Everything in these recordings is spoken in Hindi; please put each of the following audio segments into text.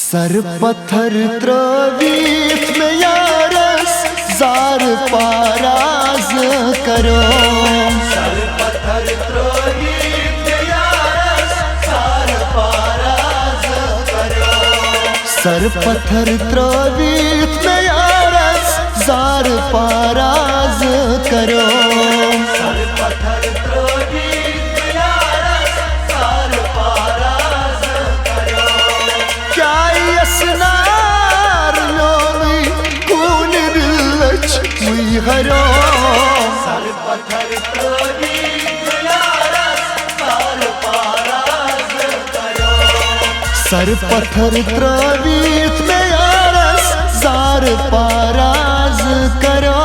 सर पत्थर त्रवीत में यारस जार पाराज करो। सर पत्थर त्रवीत में यारस जार पाराज करो। सर पत्थर त्रवीत में यारस जार पाराज करो। सर पत्थर त्रवीत में यारस जार पाराज करो। क्या यसनार लोमी कून दिलच मुई हरो। सर पत्थर त्रवीत में यारस जार पाराज करो। सर पत्थर त्रवीत में यारस जार पाराज करो।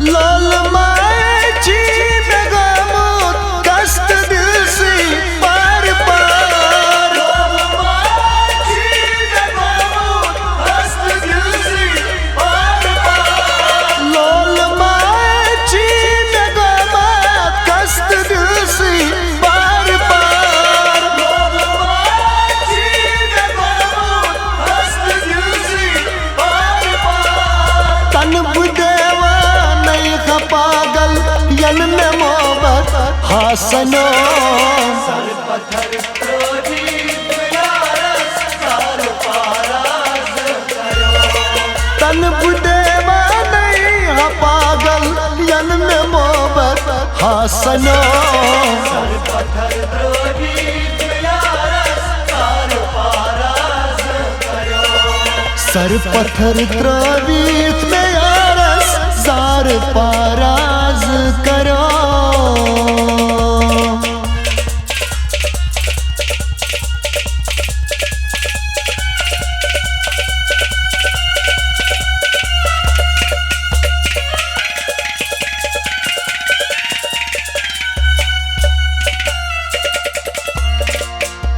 लाल माची में गमोत कष्ट दिल से पार पार। लाल माची में गमोत कष्ट दिल से पार पार। लाल माची में गमोत कष्ट दिल से पार पार। लाल माची में गमोत कष्ट दिल से पार पार। तन बुदेवा नहीं खा पागल यन में मोहब्बत हासनो। सर पत्थर त्रवीत में यारस जार पाराज करो। तन बुदेवा नहीं खा पागल यन में मोहब्बत हासनो। सर पत्थर त्रवीत में यारस जार पाराज करो। सर पत्थर त्रवीत में यारस जार पाराज करो।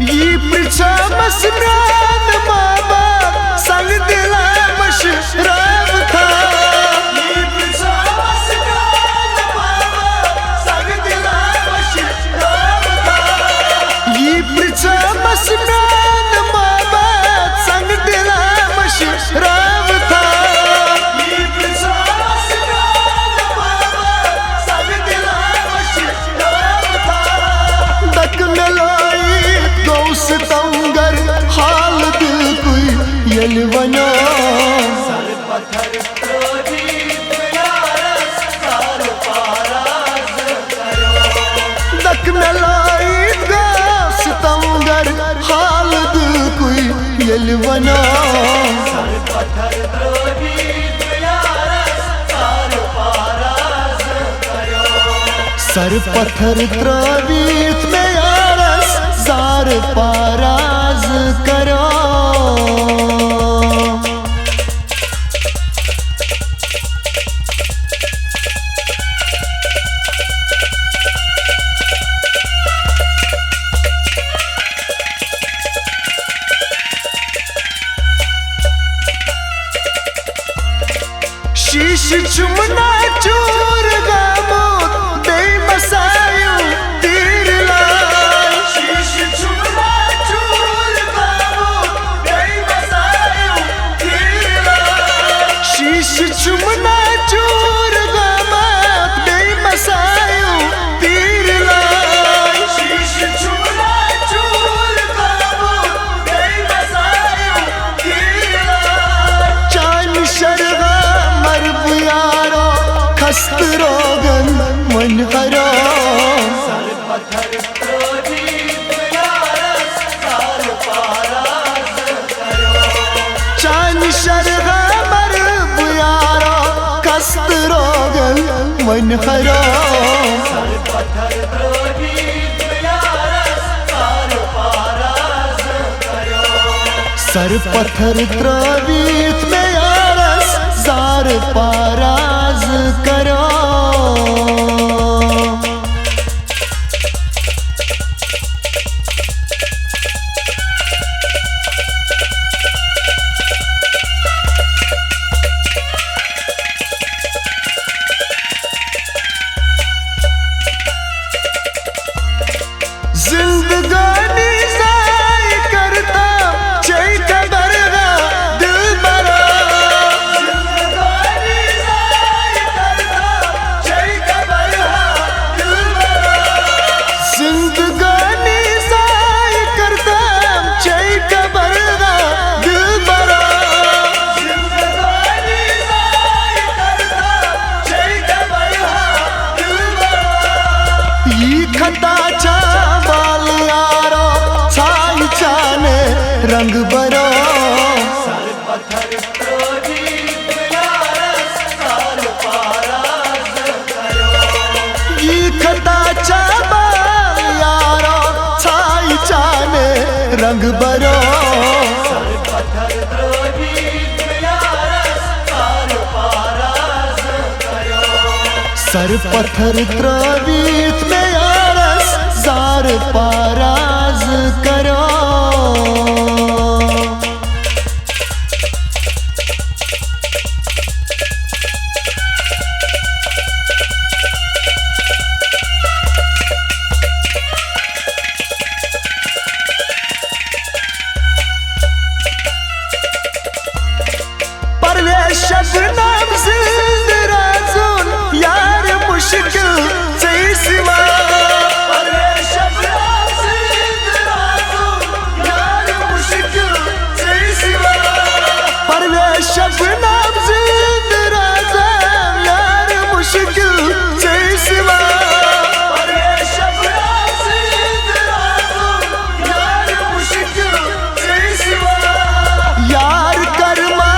ये पीछा मसनान मामा संग दिला मशराब था। ये पीछा मसनान मामा संग दिला मशराब था। ये पीछा मसनान मामा संग दिला मशराब था। ये पीछा मसनान मामा संग दिला मशराब था। दक मिलाई गौस तंगर हाल दिल कोई यलवनो। सर पत्थर त्रवीत में यारस जार पाराज करो। दक मिलाई गौस तंगर हाल दिल कोई यलवनो। सर पत्थर त्रवीत में यारस जार पाराज करो। सर पत्थर त्रवीत में यारस जार पाराज करो। शीश चुमना चूर गामोत दे बसायूं तीर लाई। शीश चुमना चूर गामोत दे बसायूं तीर लाई। शीश चुमना चूर गामोत दे बसायूं तीर लाई। शीश चुमना चूर गामोत दे बसायूं तीर लाई। चान शरगा मरब यारो खस्त रोगन मन हरो। सर पत्थर त्रवीत में यारस जार पाराज करो। चान शरगा मरब यारो खस्त रोगन मन हरो। सर पत्थर त्रवीत में यारस जार पाराज करो। सर पत्थर त्रवीत में यारस जार पाराज करो। जिंदगानी जाय करता चई कबरगा दिल बरा जिंदगानी जाय करता चई कबरगा दिल बरा जिंदगानी जाय करता चई कबरगा दिल बरा जिंदगानी जाय करता चई कबरगा दिल बरा ई खताचा बाल यारो छाई चाने रंग बरो सर पत्थर प्रोदीप यारस सार पाराज करो ई खताचा बाल यारो छाई चाने रंग बरो सर पत्थर प्रोदीप यारस सार पाराज करो सर पत्थर त्रवीत में यारस जार पाराज करो परवेश शबनम जिंद राजुन यार मुश्किल से सिवा परवेश शबनम जिंद राजुन यार मुश्किल से सिवा परवेश शबनम जिंद राजुन यार मुश्किल से सिवा परवेश शबनम जिंद राजुन यार मुश्किल से सिवा यार कर्मा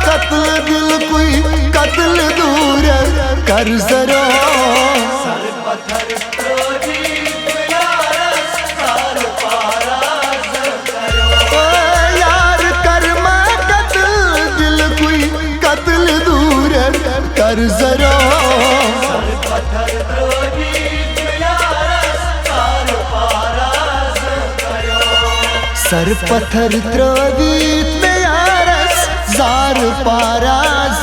कत्ल दिल कोई कत्ल दूर कर जरो सर पत्थर प्रोदीप यारस सार पाराज करो ओ यार कर्मा कत्ल दिल कोई कत्ल दूर कर जरो सर पत्थर प्रोदीप यारस सार पाराज करो सर पत्थर त्रवीत में यारस जार पाराज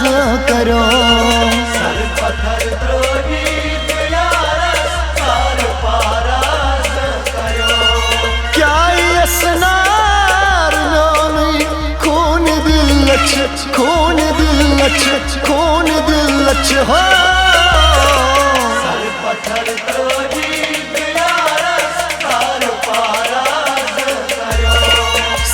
करो सर पत्थर प्रोदीप यारस सार पाराज करो क्या ये स्नार नोनी खून दिल लच खून दिल लच खून दिल लच हो सर पत्थर प्रोदीप यारस सार पाराज करो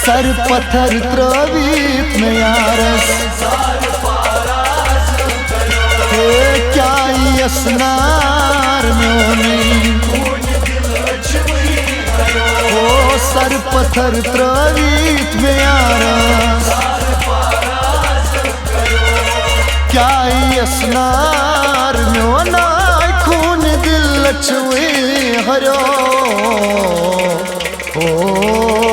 सर पत्थर त्रवीत में यारस सार पाराज करो हे क्या ये स्नार नोनी खून दिल लक्ष्मी करो ओ सर पत्थर त्रवीत में यारस सार पाराज करो क्या ये स्नार नोना खून दिल लचवे हरो ओ